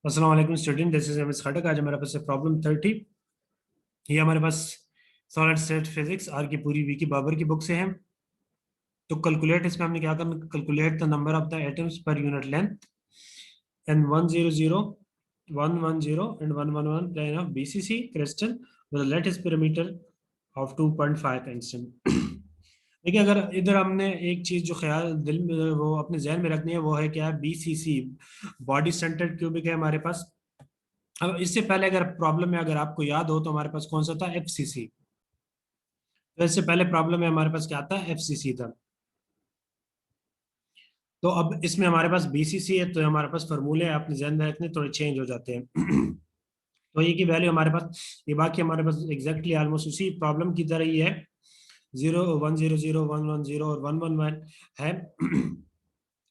अस्सलाम वालेकुम student, this is MS खटक। आज हमारे पास है प्रॉब्लम 30। ये हमारे पास सॉलिड स्टेट फिजिक्स आर की पूरी वीकी बाबर की बुक से है। तो कैलकुलेट, इसमें हमने क्या करना, calculate the number of the atoms per unit length and 100 110 and 111 plane of BCC crystal with lattice parameter of 2.5 angstrom. देखिए, अगर इधर हमने एक चीज जो ख्याल दिल में वो अपने जहन में रखनी है, वो है क्या, बीसीसी, बॉडी सेंटर्ड क्यूबिक है हमारे पास। अब इससे पहले अगर प्रॉब्लम में अगर आपको याद हो तो हमारे पास कौन सा था, एफसीसी। तो इससे पहले प्रॉब्लम में हमारे पास क्या था, एफसीसी था। तो अब इसमें हमारे पास बीसीसी है, तो हमारे पास फॉर्मूले अपने जहन में रखने थोड़े चेंज हो जाते हैं। तो ये की वैल्यू हमारे पास, ये बाकी हमारे पास एग्जैक्टली ऑलमोस्ट उसी प्रॉब्लम की तरह ही है। 0 100 110 और 111 है।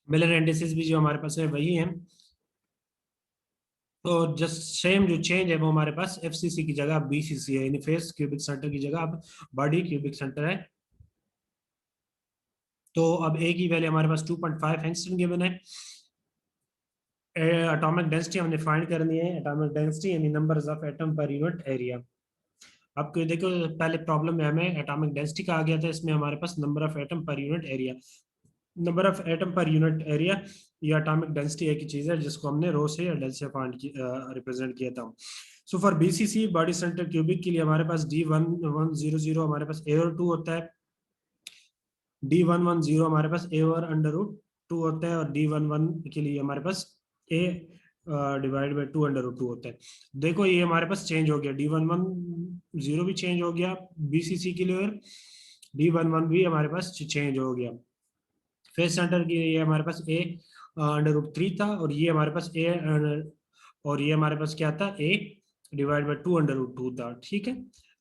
मिलर इंडिसेस भी जो हमारे पास है वही है। तो जस्ट सेम जो चेंज है वो हमारे पास एफसीसी की जगह बीसीसी है, यानी फेस क्यूबिक सेंटर की जगह अब बॉडी क्यूबिक सेंटर है। तो अब ए की वैल्यू हमारे पास 2.5 एंगस्ट्रॉम गिवन है। एटॉमिक डेंसिटी हमने फाइंड करनी है, एटॉमिक डेंसिटी यानी numbers of atom per unit area. आपको देखो, पहले प्रॉब्लम में हमें एटॉमिक डेंसिटी कहा गया था, इसमें हमारे पास number of atom per unit area. Number of atom per unit area, ये एटॉमिक डेंसिटी एक ही चीज है जिसको हमने रो से या डेल से फाइंड रिप्रेजेंट किया था। So for BCC body centre cubic के लिए हमारे पास D1100 हमारे पास ए और टू होता है। D110 हमारे पास ए और अंडर रूट टू होता है, और D11 के लिए हमारे पास a divide by two under root two होता है। देखो, ये हमारे पास चेंज हो गया, D110 भी चेंज हो गया बीसीसी के लिए, और D11 भी हमारे पास चेंज हो गया। फेस सेंटर की ये हमारे पास ए अंडर रूट थ्री था, और ये हमारे पास ए, और ये हमारे पास क्या था, a divide by two under root two था। ठीक है,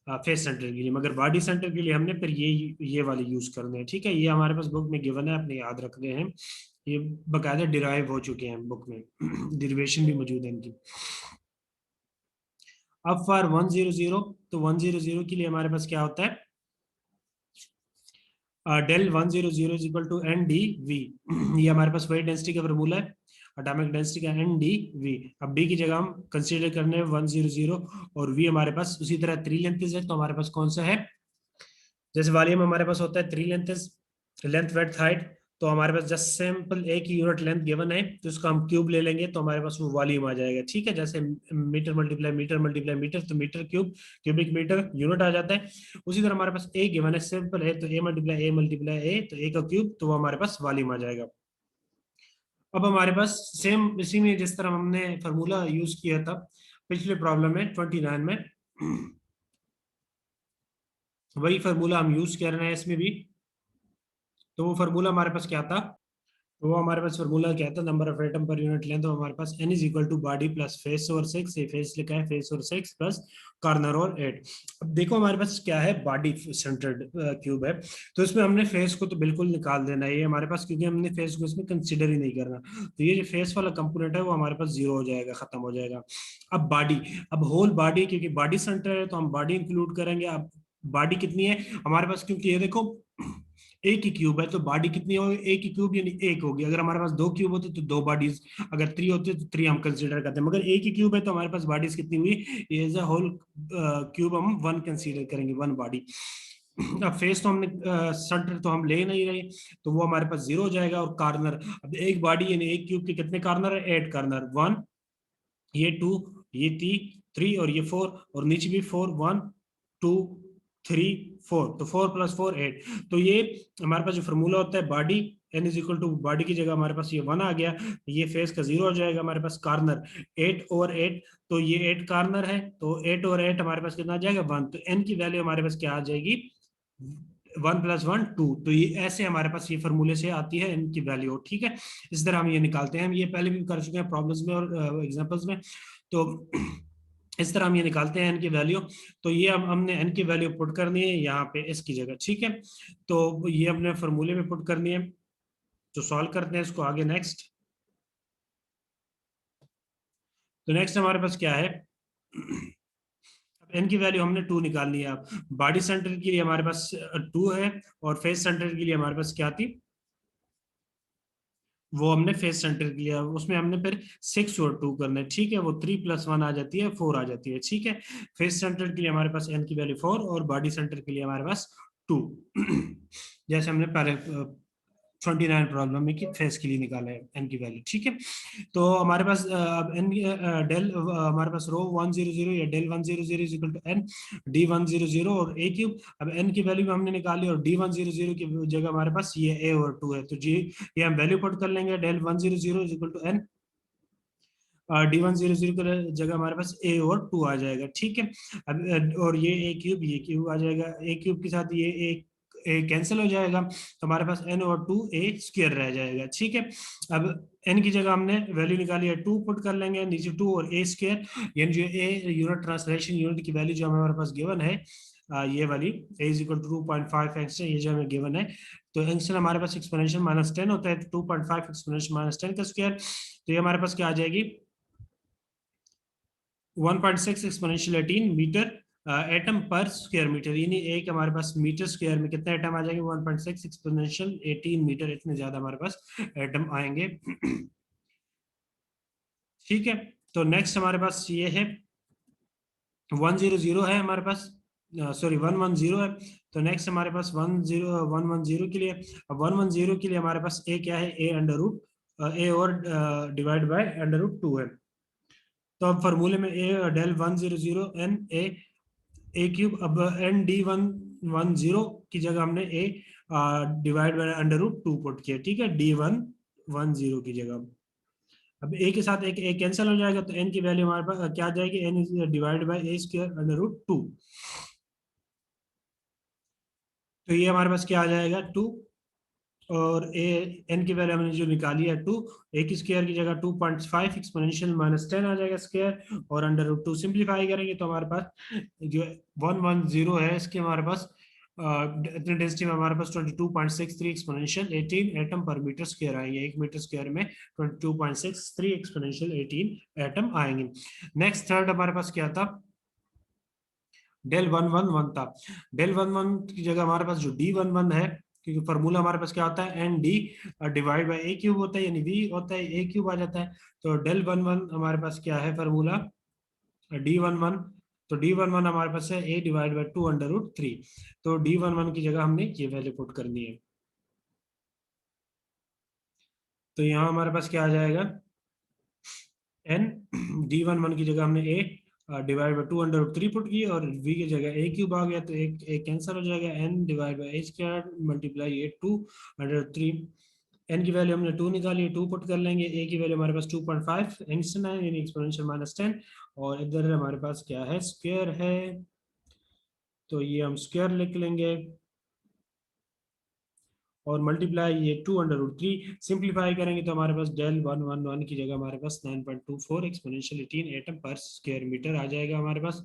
फेस सेंटर के लिए। मगर बॉडी सेंटर के लिए हमने फिर ये वाले यूज करने हैं। ठीक है, ये हमारे पास बुक में गिवन है, अपने याद रखने हैं। ये बकायदा डिराइव हो चुके हैं बुक में, डिरिवेशन भी मौजूद है इनकी। अब फॉर 100, तो 100 के लिए हमारे पास क्या होता है, del 100 is equal to N D V. ये हमारे पास वही डेंसिटी का फॉर्मूला है, एटॉमिक डेंसिटी का, एन डी वी। अब डी की जगह हम कंसीडर करने 100, और वी हमारे पास उसी तरह थ्री लेंथेज है, तो हमारे पास कौन सा है, जैसे वॉल्यूम हमारे पास होता है थ्री लेंथेज, लेंथ विड्थ हाइट। तो हमारे पास जस्ट सिंपल एक ही यूनिट लेंथ गिवन है, तो इसका हम क्यूब ले लेंगे तो हमारे पास वो वॉल्यूम आ जाएगा। ठीक है, जैसे मीटर मल्टीप्लाई मीटर, तो metre cube, cubic metre unit आ जाता है। उसी तरह हमारे पास ए गिवन है, सिंपल है, तो ए मल्टीप्लाई ए, तो ए का क्यूब, तो वो हमारे पास वॉल्यूम आ जाएगा। अब हमारे पास सेम इसी में जिस तरह हमने फार्मूला यूज किया था पिछले प्रॉब्लम में 29 में, वही फार्मूला हम यूज कर रहे हैं इसमें भी। तो वो फार्मूला हमारे पास क्या था, तो वो हमारे पास फार्मूला क्या था, number of atom per unit length, तो हमारे पास n is equal to body plus face और 6, ये फेस लिखा है, फेस और 6 प्लस कॉर्नर और 8। अब देखो हमारे पास क्या है, बॉडी सेंटर्ड क्यूब है, तो इसमें हमने फेस को तो बिल्कुल निकाल देना है ये हमारे पास, क्योंकि हमने फेस को इसमें कंसिडर ही नहीं करना। तो ये जो फेस वाला कंपोनेंट है वो हमारे पास जीरो हो जाएगा, खत्म हो जाएगा। अब बॉडी, अब होल बॉडी, क्योंकि बॉडी सेंटर है तो हम बॉडी इंक्लूड करेंगे। अब बॉडी कितनी है हमारे पास, क्योंकि ये देखो एक ही क्यूब है, तो बॉडी कितनी होगी, एक ही क्यूब यानी एक होगी। अगर हमारे पास दो क्यूब होते तो दो बॉडीज, अगर थ्री होते तो थ्री हम कंसीडर करते हैं, मगर एक ही क्यूब है तो हमारे पास बॉडीज कितनी हुई, एज अ होल क्यूब हम वन कंसीडर करेंगे, वन बॉडी। अब फेस तो हमने सेंटर तो हम ले नहीं रहे, तो वो हमारे पास जीरो हो जाएगा। और कॉर्नर, अब एक बॉडी यानी एक क्यूब के कितने कॉर्नर है, एट कॉर्नर, वन, ये टू, ये थ्री, और ये फोर, और नीचे भी four, one two three four, तो फोर प्लस फोर एट। तो ये हमारे पास जो फॉर्मूला होता है body, N is equal to body की जगह हमारे पास ये वन आ गया, ये फेस का जीरो हो जाएगा। हमारे पास कॉर्नर एट ओवर एट, तो ये एट कॉर्नर है, तो एट ओवर एट हमारे पास कितना आ जाएगा, वन। तो एन की वैल्यू हमारे पास क्या आ जाएगी, वन प्लस वन टू। तो ये ऐसे हमारे पास ये फॉर्मूले से आती है इनकी वैल्यू। ठीक है, इस तरह हम ये निकालते हैं, हम ये पहले भी कर चुके हैं प्रॉब्लम्स में और एग्जांपल्स में। तो इस तरह हम ये निकालते हैं एन की वैल्यू। तो ये हमने एन की वैल्यू पुट करनी है यहाँ पे इसकी जगह। ठीक है, तो ये हमने फॉर्मूले में पुट करनी है, तो सॉल्व करते हैं इसको आगे। नेक्स्ट, तो नेक्स्ट हमारे पास क्या है, एन की वैल्यू हमने टू निकालनी है। अब बॉडी सेंटर के लिए हमारे पास टू है, और फेस सेंटर के लिए हमारे पास क्या थी, वो हमने फेस सेंटर के लिए, उसमें हमने फिर 6 और 2 करना है, ठीक है। वो 3 + 1 आ जाती है, 4 आ जाती है, ठीक है। फेस सेंटर के लिए हमारे पास एन की वैल्यू 4 और बॉडी सेंटर के लिए हमारे पास 2 जैसे हमने पहले 29 प्रॉब्लम में कि फेस के लिए निकाला है एन की वैल्यू, ठीक है। तो हमारे पास अब एन डेल हमारे पास रो 100 या del 100 is equal to N D 100 और ए क्यूब। अब एन की वैल्यू हमने निकाली और डी 100 की जगह हमारे पास ये ए और 2 है, तो जी ये हम वैल्यू पुट कर लेंगे, del 100 is equal to N D 100 की जगह हमारे पास ए और 2 आ जाएगा, ठीक है। अब और ये क्यूब आ जाएगा, ए क्यूब के साथ ये ए कैंसिल हो जाएगा, तो हमारे पास एन और 2 ए स्क्वायर रह जाएगा, ठीक है। अब एन की जगह हमने वैल्यू निकाली है 2 पुट कर लेंगे, नीचे 2 और ए स्क्वायर, यानी जो ए यूनिट ट्रांसलेशन यूनिट की वैल्यू जो हमारे पास गिवन है, ये वाली ए इज इक्वल टू 2.5 एंगस्ट्रम, ये जो हमें गिवन है। तो एंगस्ट्रम हमारे पास एक्सपोनेंशियल -10 होता है, तो 2.5 एक्सपोनेंशियल -10 का स्क्वायर, तो ये हमारे पास क्या आ जाएगी 1.6 एक्सपोनेंशियल 18 मीटर एटम पर स्क्वायर मीटर, यानी एक हमारे पास मीटर स्क्वायर में कितने एटम आ जाएंगे 1.6 एक्सपोनेंशियल 18 मीटर, इतने ज्यादा हमारे पास एटम आएंगे। ठीक है, तो नेक्स्ट हमारे पास ये है 100 है हमारे पास, सॉरी 110 है। तो नेक्स्ट हमारे पास 110 के लिए, अब 110 के लिए हमारे पास ए क्या है, ए अंडर रूट ए और डिवाइड बाय अंडर रूट 2 है। तो अब फॉर्मूले में ए डेल 100 एन ए क्यूब, अब एन डी 110 की जगह हमने a divide by under root 2 put किया, ठीक है, D110 की जगह। अब ए के साथ एक ए कैंसिल हो जाएगा, तो एन की वैल्यू हमारे पास क्या आ जाएगी, N is divide by A square under root 2। तो ये हमारे पास क्या आ जाएगा 2, और ए एन की वैल्यू हमने जो निकाली है 2, ए की स्क्वायर की जगह 2.5 एक्सपोनेंशियल -10 आ जाएगा स्क्वायर, और अंडर रूट 2 सिंप्लीफाई करेंगे तो हमारे पास जो 110 है इसके हमारे पास इतने डेंसिटी में हमारे पास 22.63 एक्सपोनेंशियल 18 एटम पर मीटर स्क्वायर आएंगे, 1 मीटर स्क्वायर में 22.63 एक्सपोनेंशियल 18 एटम आएंगे। नेक्स्ट थर्ड हमारे पास क्या था, डेल 111 था। डेल 11 की जगह हमारे पास जो D11 है, क्योंकि फॉर्मूला हमारे पास क्या होता है N D divide by A cube होता है, यानी वी होता है ए क्यूब आ जाता है। तो डेल 11 हमारे पास क्या है फॉर्मूला D11, तो D11 हमारे पास है ए डिवाइड बाई 2 अंडर रूट 3। तो D11 की जगह हमने ये वैल्यू पुट करनी है, तो यहाँ हमारे पास क्या आ जाएगा एन D11 की जगह हमने a divide by 2 under root 3 put की, और वी की जगह ए क्यूब आ गया, तो एक कैंसिल हो जाएगा, N divide by A square multiply A 2 under 3। N की वैल्यू हमने 2 निकाली, 2 पुट कर लेंगे, ए की वैल्यू हमारे पास 2.5 एंगस्ट्रम है, यानी एक्सपोनेंशियल -10, और इधर हमारे पास क्या है स्क्वायर है, तो ये हम स्क्वायर लिख लेंगे, और मल्टीप्लाई ये 2 अंडर रूट 3, सिंप्लीफाई करेंगे तो हमारे पास डेल 111 की जगह हमारे पास 9.24 एक्सपोनेंशियल 18 एटम पर स्क्वायर मीटर आ जाएगा हमारे पास।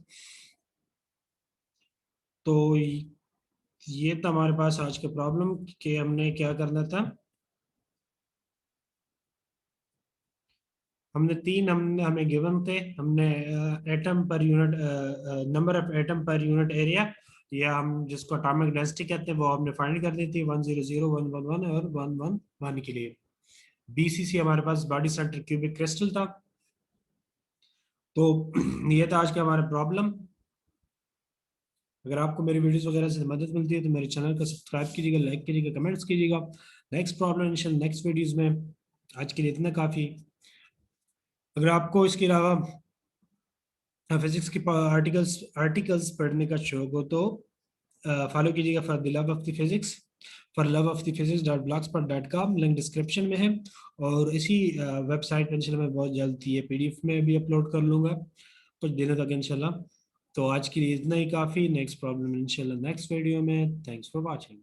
तो ये था हमारे पास आज के प्रॉब्लम के, हमने क्या करना था, हमने तीन हमने हमें गिवन थे, हमने atom per unit number of atom per unit area, या हम जिसको एटॉमिक डेंसिटी कहते हैं, वो हमने फाइंड कर दी थी 100 111 और 111 के लिए। बीसीसी हमारे पास बॉडी सेंटर क्यूबिक क्रिस्टल था। तो ये था आज का हमारा प्रॉब्लम। अगर आपको मेरी वीडियोस वगैरह से मदद मिलती है तो मेरे चैनल को सब्सक्राइब कीजिएगा, लाइक कीजिएगा, कमेंट्स कीजिएगा। नेक्स्ट प्रॉब्लम इंशाल्लाह नेक्स्ट वीडियोस में। आज के लिए इतना काफ़ी। अगर आपको इसके अलावा फिजिक्स की आर्टिकल्स आर्टिकल्स पढ़ने का शौक हो तो फॉलो कीजिएगा for the love of the physics, for love of the physics .blogspot.com, link description में है। और इसी वेबसाइट पर इंशाल्लाह मैं बहुत जल्द ये PDF में भी अपलोड कर लूँगा कुछ दिनों तक इंशाल्लाह। तो आज के लिए इतना ही काफ़ी। नेक्स्ट प्रॉब्लम इंशाल्लाह नेक्स्ट वीडियो में। Thanks for watching.